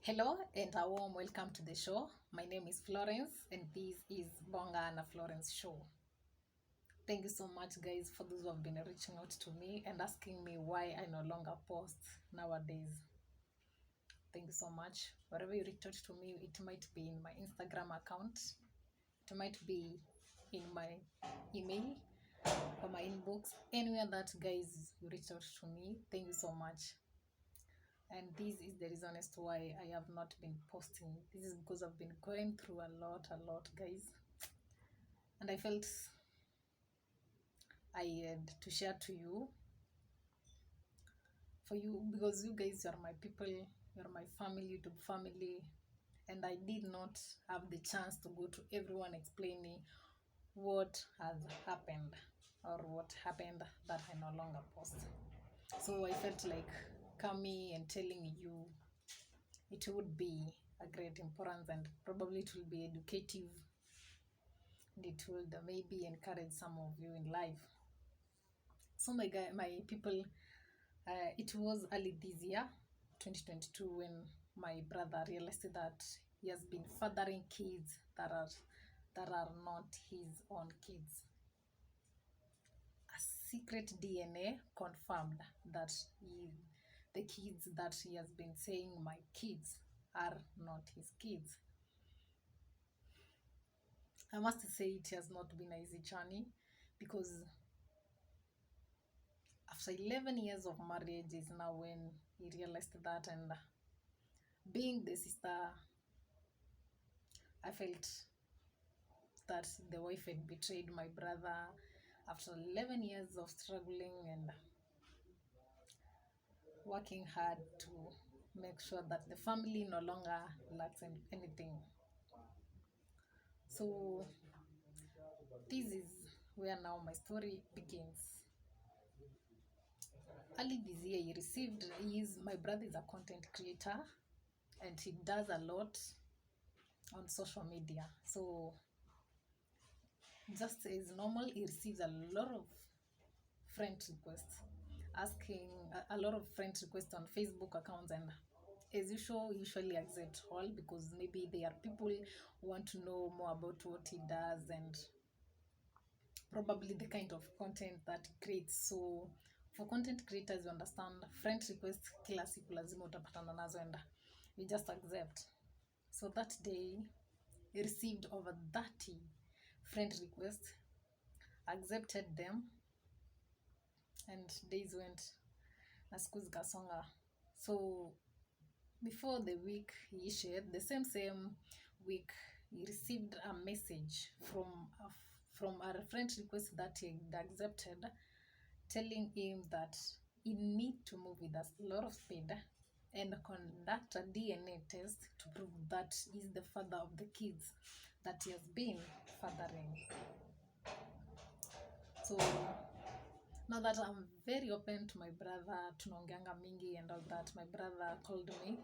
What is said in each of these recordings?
Hello and a warm welcome to the show. My name is Florence and this is Bonga and Florence show. Thank you so much guys for those who have been reaching out to me and asking me why I no longer post nowadays. Thank you so much. Wherever you reach out to me, it might be in my Instagram account, it might be in my email or my inbox, anywhere that guys you reach out to me. Thank you so much. And this is the reason as to why I have not been posting. This is because I've been going through a lot guys, and I felt I had to share to you, for you, because you guys are my people, you're my family, YouTube family, and I did not have the chance to go to everyone explaining what has happened or what happened that I no longer post. So I felt like coming and telling you, it would be a great importance, and probably it will be educative, and it will maybe encourage some of you in life. So my people, it was early this year 2022 when my brother realized that he has been fathering kids that are not his own kids. A secret DNA confirmed that the kids that he has been saying my kids are not his kids. I must say it has not been an easy journey, because after 11 years of marriage is now when he realized that, and being the sister, I felt that the wife had betrayed my brother after 11 years of struggling and working hard to make sure that the family no longer lacks anything. So this is where now my story begins. Early this year, my brother is a content creator and he does a lot on social media. So just as normal, he receives a lot of friend requests, asking a lot of friend requests on Facebook accounts, and as usual, usually accept all, because maybe there are people who want to know more about what he does and probably the kind of content that he creates. So for content creators, you understand, friend requests kila siku lazima utapatana nazo, and you just accept. So that day he received over 30 friend requests, accepted them, and days went na siku zikasonga. So before the week he shared, the same week he received a message from a friend request that he accepted, telling him that he need to move with a lot of speed and conduct a DNA test to prove that he's the father of the kids that he has been fathering. So now that I'm very open to my brother, tunaongeanga mingi and all that, my brother told me,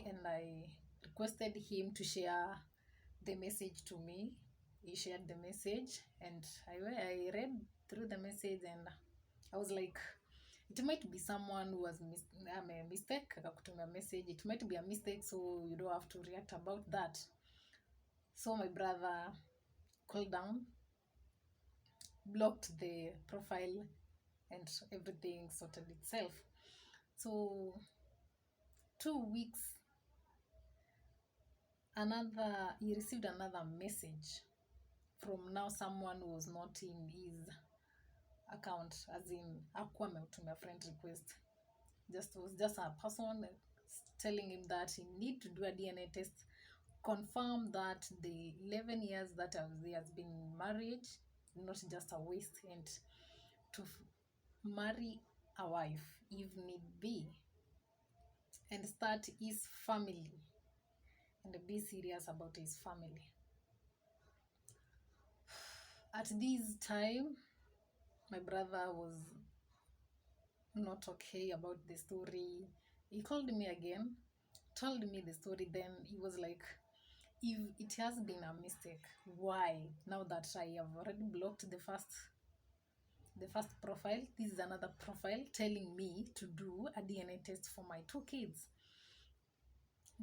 and I requested him to share the message to me. He shared the message, and I read through the message, and I was like, it might be someone who has a mistake akakutumia message. It might be a mistake, so you don't have to react about that. So my brother called down, blocked the profile, and everything sorted itself. So 2 weeks, he received another message from now someone who was not in his account, as in hakuwa ametumia friend request, was just a person telling him that he need to do a DNA test, confirm that the 11 years that he has been in marriage, not just a waste, and to marry a wife if need be, and start his family and be serious about his family. At this time, my brother was not okay about the story. He called me again, told me the story. Then he was like, if it has been a mistake, why, now that I have already blocked the first profile, this is another profile telling me to do a DNA test for my two kids.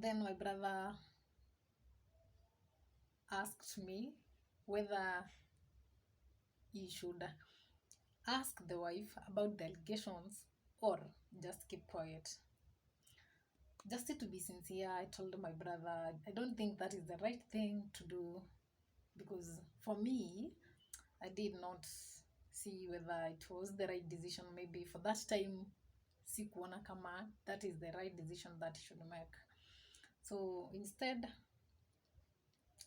Then my brother asked me whether he should ask the wife about the allegations or just keep quiet. Just to be sincere, I told my brother I don't think that is the right thing to do, because for me, I did not see whether it was the right decision. Maybe for that time, sikuona kama that is the right decision that he should make. So instead,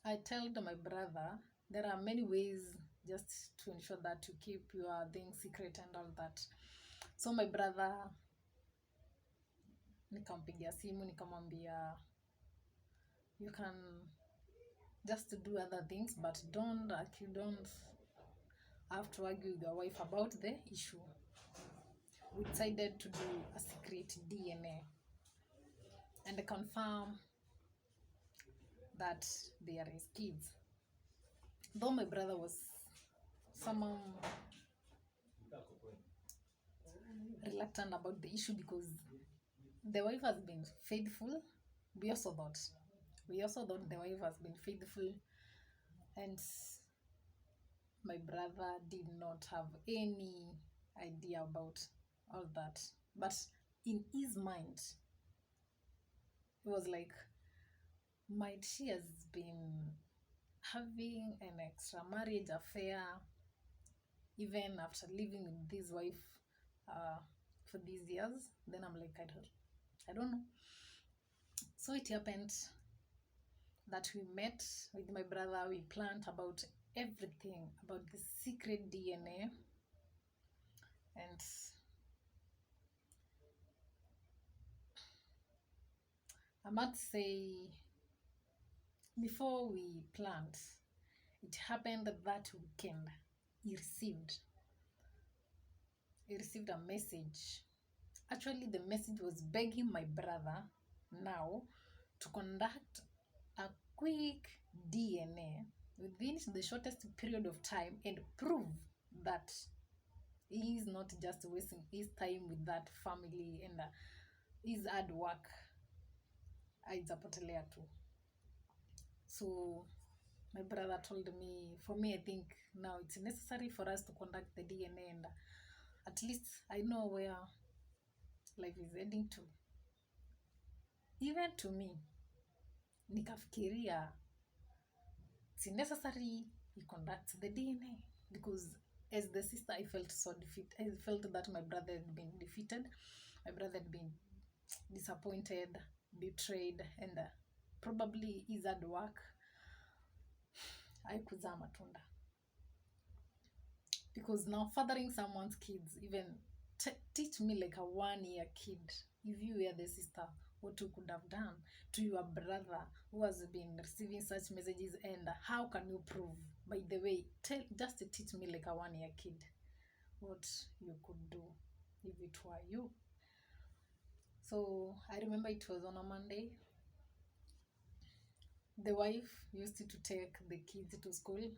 I told my brother there are many ways just to ensure that you keep your things secret and all that. So my brother, nikampigia simu nikamwambia, you can just do other things, but you don't have to argue with your wife about the issue. We decided to do a secret DNA and confirm that there is kids. Though my brother was somehow reluctant about the issue because the wife has been faithful. We also thought the wife has been faithful, and my brother did not have any idea about all that. But in his mind, it was like, might she has been having an extra marriage affair even after living with this wife for these years? Then I'm like, I don't know. So it happened that we met with my brother. We planned about everything about the secret DNA, and I must say, before we planned, it happened that weekend. He received a message. Actually, the message was begging my brother now to conduct a quick DNA within the shortest period of time and prove that he is not just wasting his time with that family and his hard work haijapotelea tu. So my brother told me, for me, I think now it's necessary for us to conduct the DNA, and at least I know where life is heading to. Even to me, nikafikiria it's necessary he conducts the DNA, because as the sister, I felt so defeated. I felt that my brother had been defeated. My brother had been disappointed, betrayed, and probably his hard work haikuzaa matunda. Because now fathering someone's kids, even teach me like a 1-year kid, if you were the sister, what you could have done to your brother who has been receiving such messages, and how can you prove? By the way, just teach me like a 1-year kid what you could do if it were you. So I remember it was on a Monday. The wife used to take the kids to school.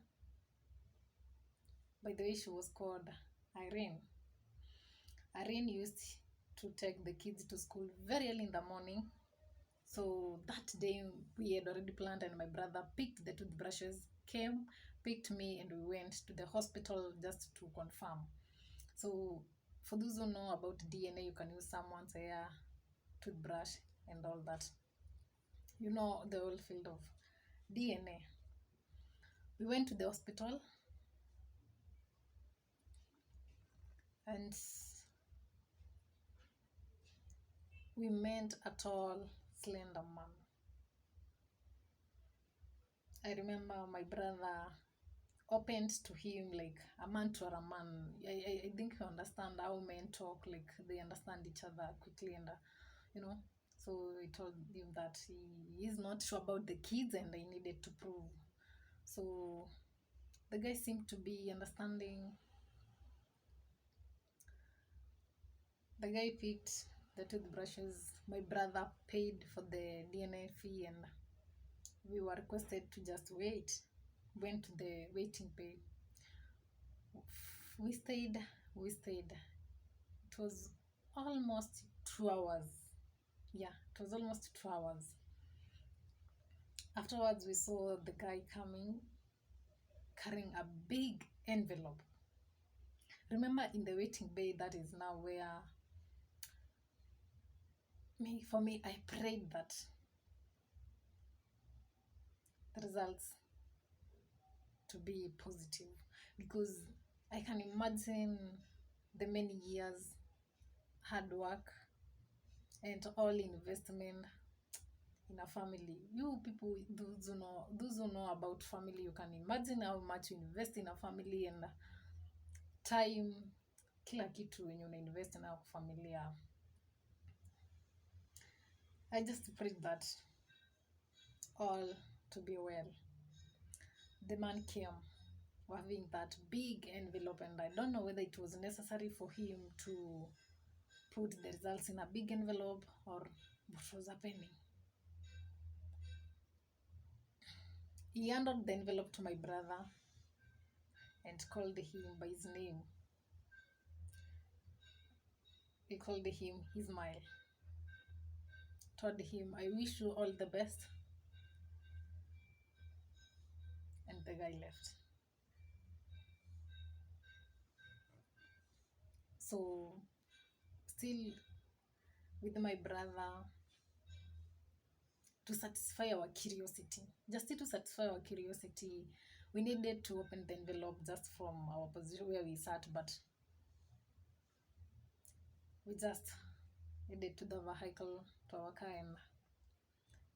By the way, she was called Irene. Irene used to take the kids to school very early in the morning. So that day we had already planned, and my brother picked the toothbrushes, came, picked me, and we went to the hospital just to confirm. So for those who know about DNA, you can use someone's hair, toothbrush, and all that. You know the whole field of DNA. We went to the hospital, and we met a tall, slender man. I remember my brother opened to him like a man to a man. I think you understand how men talk, like they understand each other quickly, and so I told him that he is not sure about the kids and I needed to prove. So the guy seemed to be understanding. The guy picked the toothbrushes. My brother paid for the DNA fee, and we were requested to just wait. Went to the waiting bay. We stayed. It was almost 2 hours. Yeah, it was almost 2 hours. Afterwards, we saw the guy coming carrying a big envelope. Remember, in the waiting bay, that is now where for me, I prayed that the results to be positive, because I can imagine the many years hard work and all investment in a family. You people, those who know about family, you can imagine how much you invest in a family, and time, kila kitu when you invest in a familia. I just prayed that all to be well. The man came having that big envelope, and I don't know whether it was necessary for him to put the results in a big envelope or what was happening. He handed the envelope to my brother and called him by his name. He called him Ismail. Told him, I wish you all the best. And the guy left. So, still with my brother, to satisfy our curiosity, just to satisfy our curiosity, we needed to open the envelope just from our position where we sat, but we just headed to the vehicle, to our car, and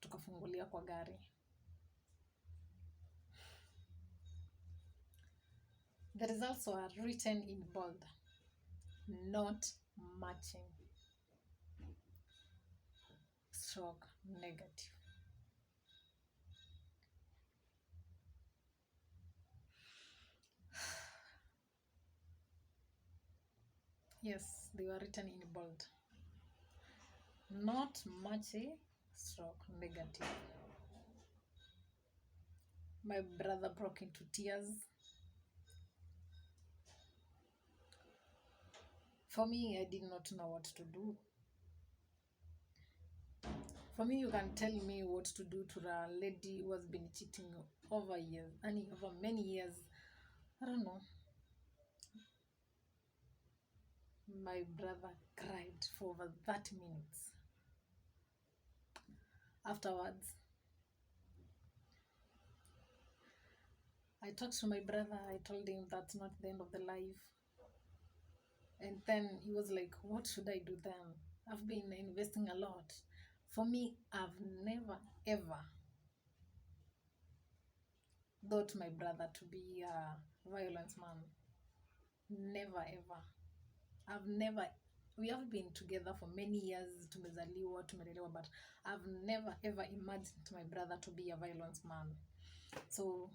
tukafungulia kwa gari. The results were written in bold, not matching, stroke negative. Yes, they were written in bold, not matching, stroke negative. My brother broke into tears. For me, I did not know what to do. For me, you can tell me what to do to a lady who has been cheating over years, and over many years. I don't know. My brother cried for over 30 minutes. Afterwards, I talked to my brother. I told him that's not the end of the life. And then he was like, what should I do then? I've been investing a lot. For me, I've never, ever thought my brother to be a violent man. Never, ever. I've never, we have been together for many years, tumezaliwa, tumelelewa, but I've never, ever imagined my brother to be a violent man. So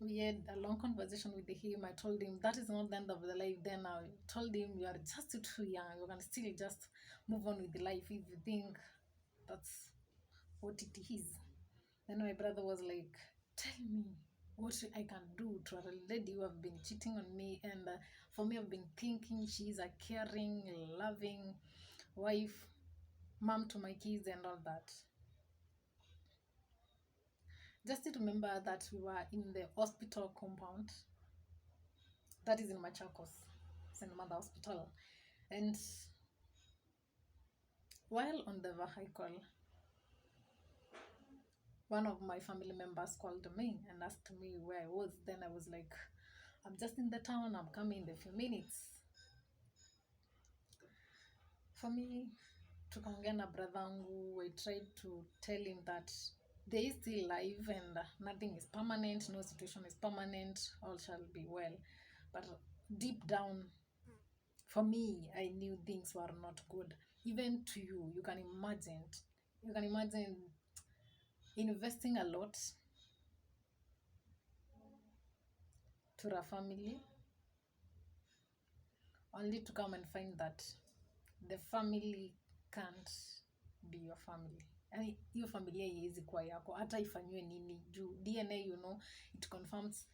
we had a long conversation with him. I told him that is not the end of the life. Then I told him, you are just too young. You can still just move on with the life if you think that's what it is. Then my brother was like, tell me what I can do to a lady who have been cheating on me. And for me, I've been thinking she's a caring, loving wife, mom to my kids and all that. Just to remember that we were in the hospital compound. That is in Machakos, St. Mother Hospital. And while on the vehicle, one of my family members called me and asked me where I was. Then I was like, I'm just in the town, I'm coming in a few minutes. For me, tukaongea na brother, I tried to tell him that there is still life and nothing is permanent, no situation is permanent, all shall be well. But deep down, for me, I knew things were not good. Even to you, you can imagine investing a lot to a family, only to come and find that the family can't be your family. Yani hiyo familia haiwezi kuwa yako hata ifanywe nini juu DNA, it confirms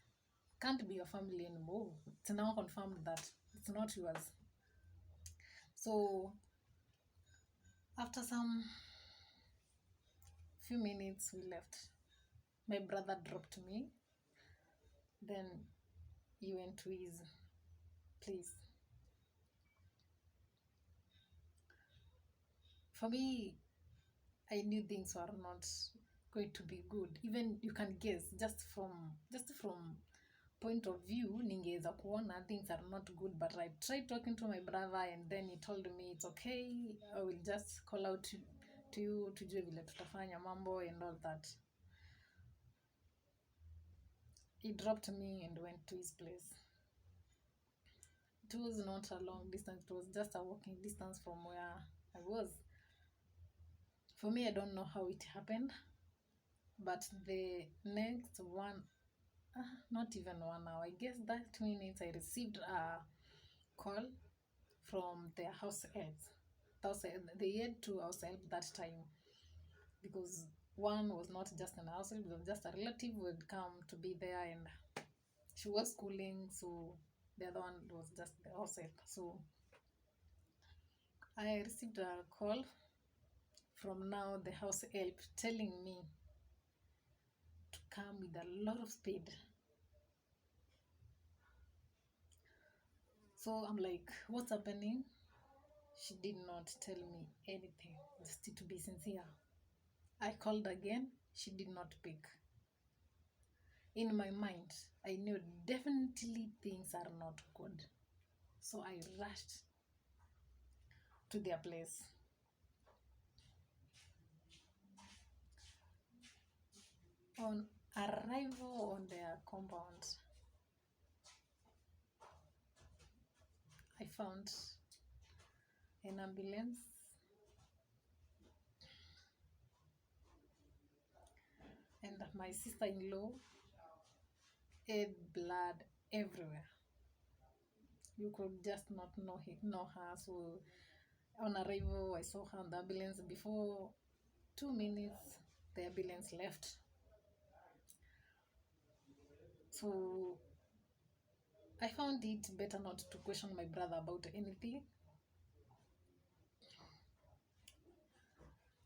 can't be your family anymore. It's now confirmed that it's not yours. So after some Few minutes we left. My brother dropped me. Then he went to his place. For me, I knew things were not going to be good. Even you can guess just from point of view, ningeweza kuona things are not good, but I tried talking to my brother and then he told me it's okay, I will just call out to you tujue vile tutafanya mambo and all that. He dropped me and went to his place. It was not a long distance, it was just a walking distance from where I was. For me, I don't know how it happened, but the next not even 1 hour, I guess that minutes, I received a call from their house elves. They had 2 house help that time, because one was not just an house help, it was just a relative who had come to be there, and she was schooling, so the other one was just the house help. So I received a call from now the house help telling me to come with a lot of speed. So I'm like, what's happening? She did not tell me anything, just to be sincere. I called again, she did not pick. In my mind, I knew definitely things are not good. So I rushed to their place. On arrival on their compound, I found an ambulance and my sister-in-law had blood everywhere. You could just not know her. So on arrival, I saw her on the ambulance. Before 2 minutes, the ambulance left. So I found it better not to question my brother about anything.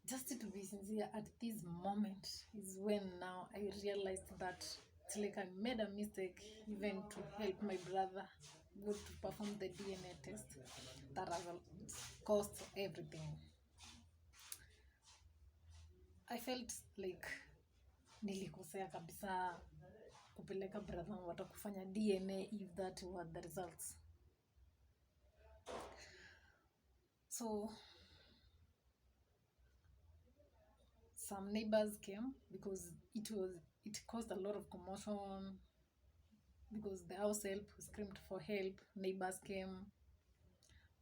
Just to be sincere, at this moment is when now I realized that it's like I made a mistake even to help my brother go to perform the DNA test that has cost everything. I felt like nilikosea kabisa kupeleka brother wangu kufanya DNA if that were the results. So some neighbors came because it caused a lot of commotion, because the house help screamed for help. Neighbors came,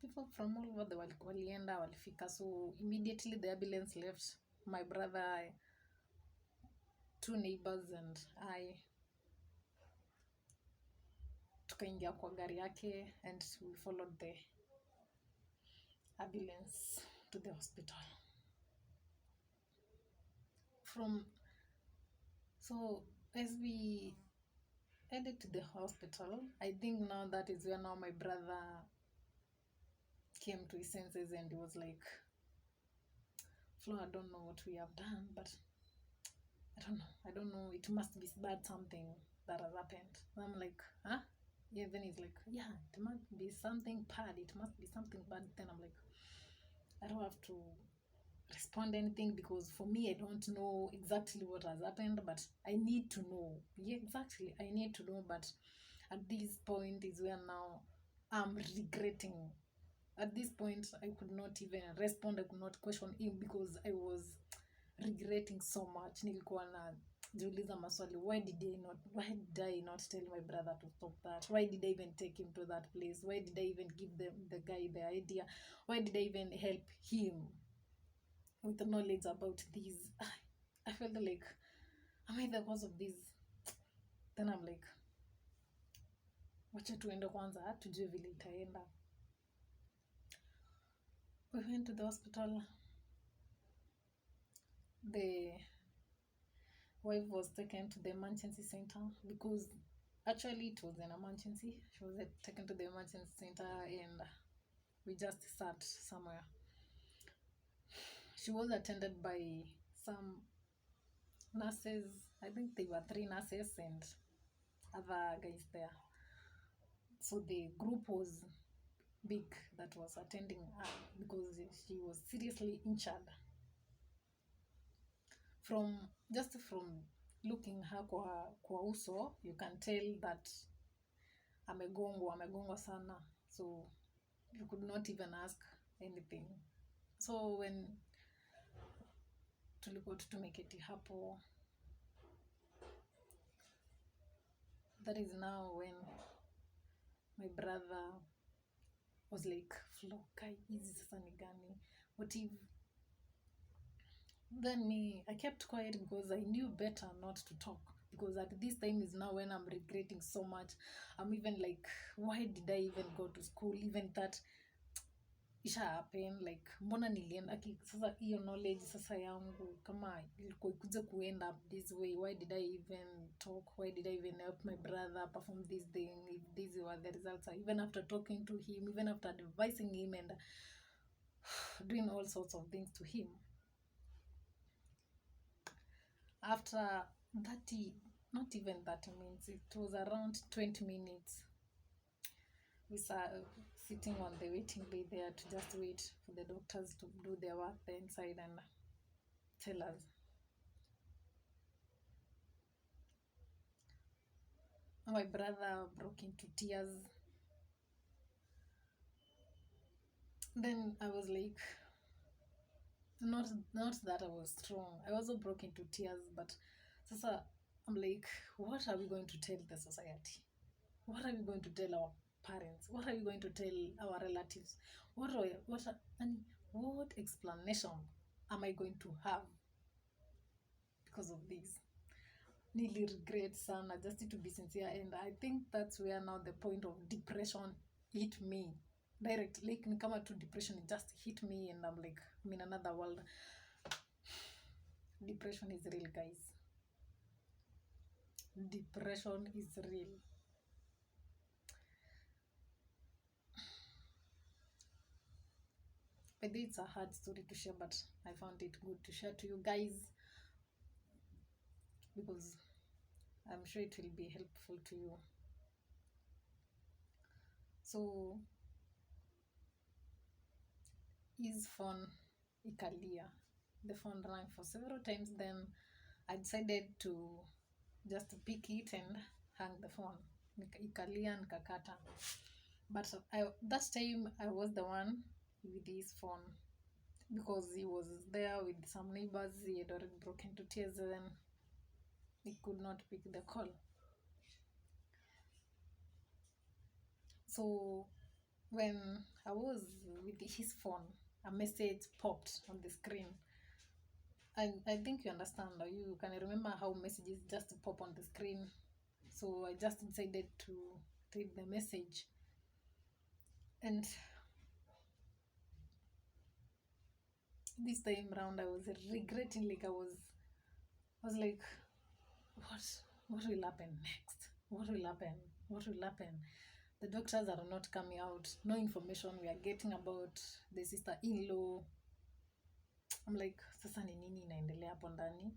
people from all over the world walienda walifika. So immediately the ambulance left. My brother, 2 neighbors and I tukaingia kwa gari yake and we followed the ambulance to the hospital. So as we headed to the hospital, I think now that is where now my brother came to his senses and he was like, Flo, I don't know what we have done, but I don't know, it must be bad, something that has happened. And I'm like, huh? Yeah, then he's like, yeah, it must be something bad, it must be something bad. Then I'm like, I don't have to respond anything, because for me, I don't know exactly what has happened, but I need to know. Yeah, exactly, I need to know. But at this point is where now I'm regretting. At this point, I could not even respond, I could not question him, because I was regretting so much. Nilikuwa na jiuliza maswali, why did I not tell my brother to stop that? Why did I even take him to that place? Why did I even give the guy the idea? Why did I even help him with the knowledge about this? I felt like, am I the cause of this? Then I'm like, wacha tuende kwanza tujue vile itaenda. We went to the hospital. The wife was taken to the emergency center, because actually it was an emergency. She was taken to the emergency center and we just sat somewhere. She was attended by some nurses. I think they were three nurses and other guys there. So the group was big that was attending her because she was seriously injured. From looking her kwa uso, you can tell that amegongwa sana, so you could not even ask anything. So when tulikuwa tumeketi hapo, that is now when my brother was like, Flo, kai hizi sasa ni gani, what if. Then me, I kept quiet because I knew better not to talk, because at this time is now when I'm regretting so much. I'm even like, why did I even go to school, even that isha happen, like mbona nilienda sasa hiyo knowledge sasa yangu kama ilikuwa ikuja kuend up this way, why did I even talk, why did I even help my brother perform this thing if these were the results, even after talking to him, even after advising him and doing all sorts of things to him. After 30, not even 30 minutes, it was around 20 minutes, we were sitting on the waiting bay there to just wait for the doctors to do their work there inside and tell us. My brother broke into tears. Then I was like, not that I was strong, I also broke into tears, but sasa I'm like, what are we going to tell the society, what are we going to tell our parents, what are we going to tell our relatives, what explanation am I going to have because of this? Nearly regret sana, just to be sincere, and I think that's where now the point of depression hit me direct, like ni kama to depression, it just hit me and I'm like, I'm in another world. Depression is real, guys. Depression is real. I think it's a hard story to share, but I found it good to share to you guys because I'm sure it will be helpful to you. So his phone ikalia, the phone rang for several times, then I decided to just pick it and hang the phone. Ikalia nikakata, but that time I was the one with his phone because he was there with some neighbors. He had already broken into tears and he could not pick the call. So when I was with his phone, a message popped on the screen. And I think you understand, or you can remember how messages just pop on the screen. So I just decided to read the message. And this time round I was regretting, like I was like, what will happen next? What will happen? The doctors are not coming out, no information we are getting about the sister-in-law. I'm like, sasa ni nini inaendelea hapo ndani?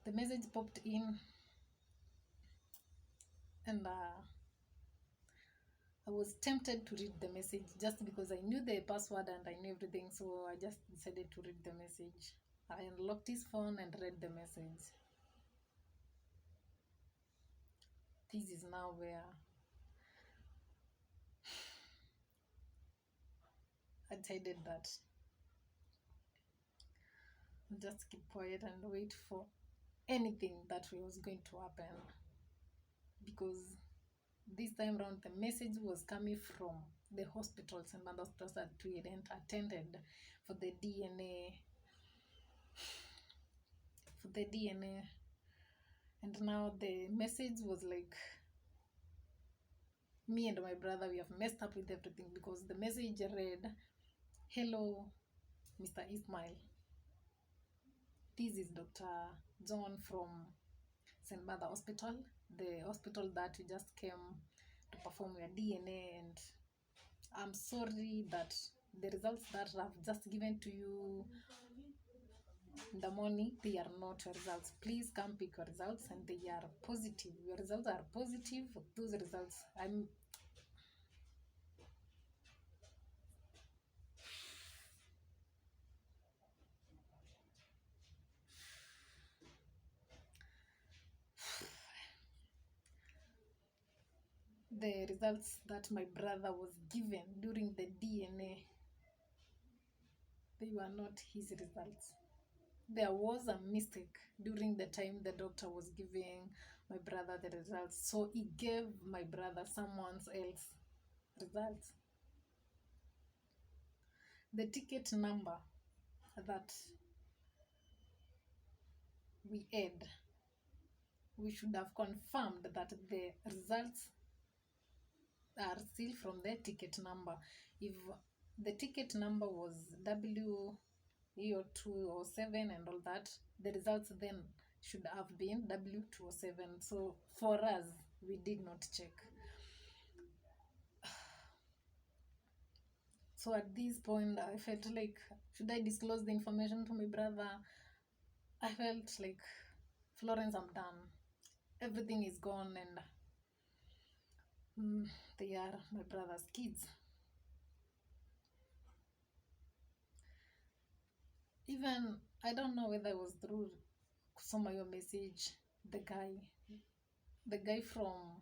The message popped in and I was tempted to read the message just because I knew the password and I knew everything, so I just decided to read the message. I unlocked his phone and read the message. This is now where I decided that I'll just keep quiet and wait for anything that was going to happen, because this time around the message was coming from the hospitals and other hospitals that we hadn't attended for the DNA. And now the message was like, me and my brother, we have messed up with everything, because the message read, hello Mr. Ismail, this is Dr. John from St. Martha Hospital, the hospital that you just came to perform your DNA, and I'm sorry that the results that I've just given to you in the morning, they are not your results. Please come pick your results, and they are positive. Your results are positive. Those results, the results that my brother was given during the DNA, they were not his results. There was a mistake during the time the doctor was giving my brother the results. So he gave my brother someone else's results. The ticket number that we had, we should have confirmed that the results are still from the ticket number. If the ticket number was W207 and all that, the results then should have been W207. So for us, we did not check. So at this point, I felt like, should I disclose the information to my brother? I felt like, Florence, I'm done. Everything is gone, and they are my brother's kids. Even, I don't know whether it was through your message, the guy from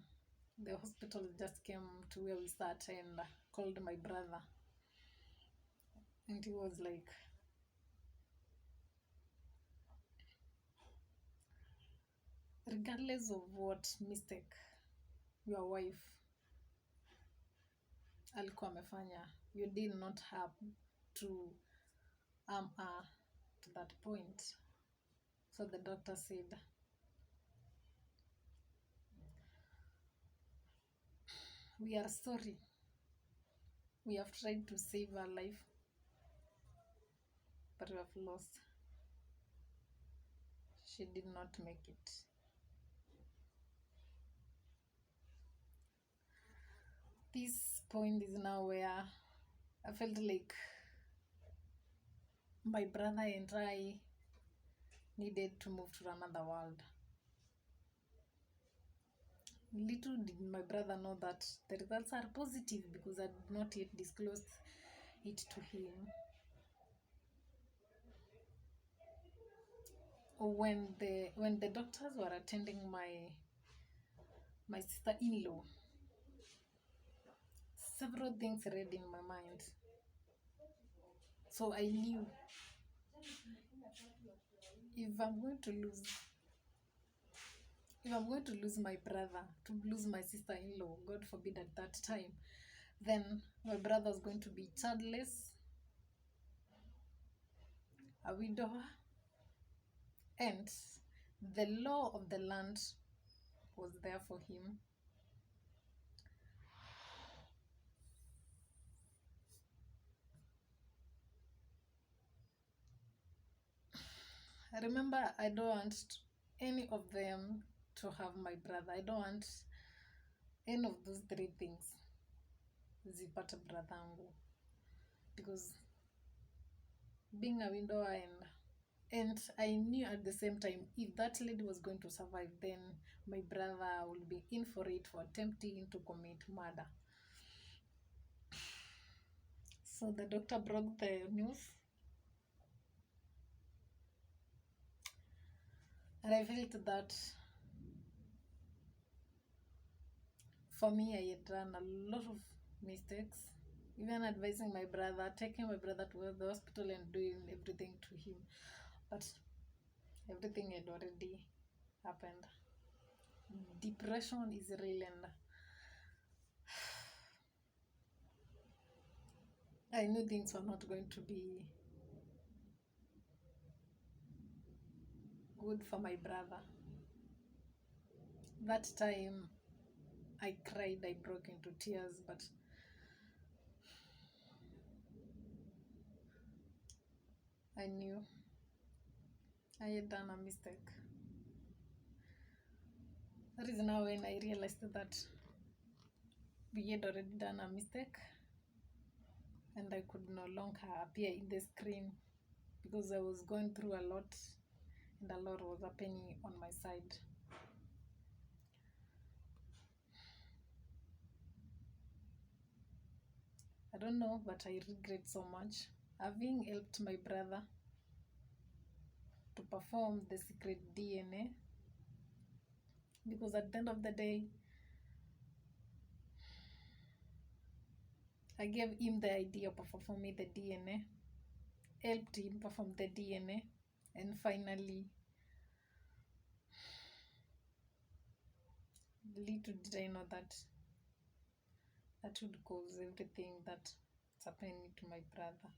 the hospital just came to where we sat and called my brother. And he was like, regardless of what mistake your wife alikuwa amefanya, you did not have to harm her to that point. So the doctor said, we are sorry. We have tried to save her life, but we have lost. She did not make it. This point is now where I felt like my brother and I needed to move to another world. Little did my brother know that the results are positive, because I did not yet disclose it to him. When the doctors were attending my sister-in-law, several things read in my mind. So I knew, if I'm going to lose my brother, to lose my sister-in-law, God forbid at that time, then my brother was going to be childless, a widower, and the law of the land was there for him. Remember, I don't want any of them to have my brother. I don't want any of those three things zipata brathangu, because being a widower, and I knew at the same time, if that lady was going to survive, then my brother will be in for it for attempting to commit murder. So the doctor broke the news, and I felt that for me, I had done a lot of mistakes, even advising my brother, taking my brother to the hospital and doing everything to him. But everything had already happened. Depression is real, and I knew things were not going to be good for my brother. That time, I cried, I broke into tears, but I knew I had done a mistake. That is now when I realized that we had already done a mistake, and I could no longer appear in the screen because I was going through a lot and a lot was happening on my side. I don't know, but I regret so much having helped my brother to perform the secret DNA, because at the end of the day, I gave him the idea of performing the DNA, helped him perform the DNA, and finally, little did I know that that would cause everything that's happening to my brother.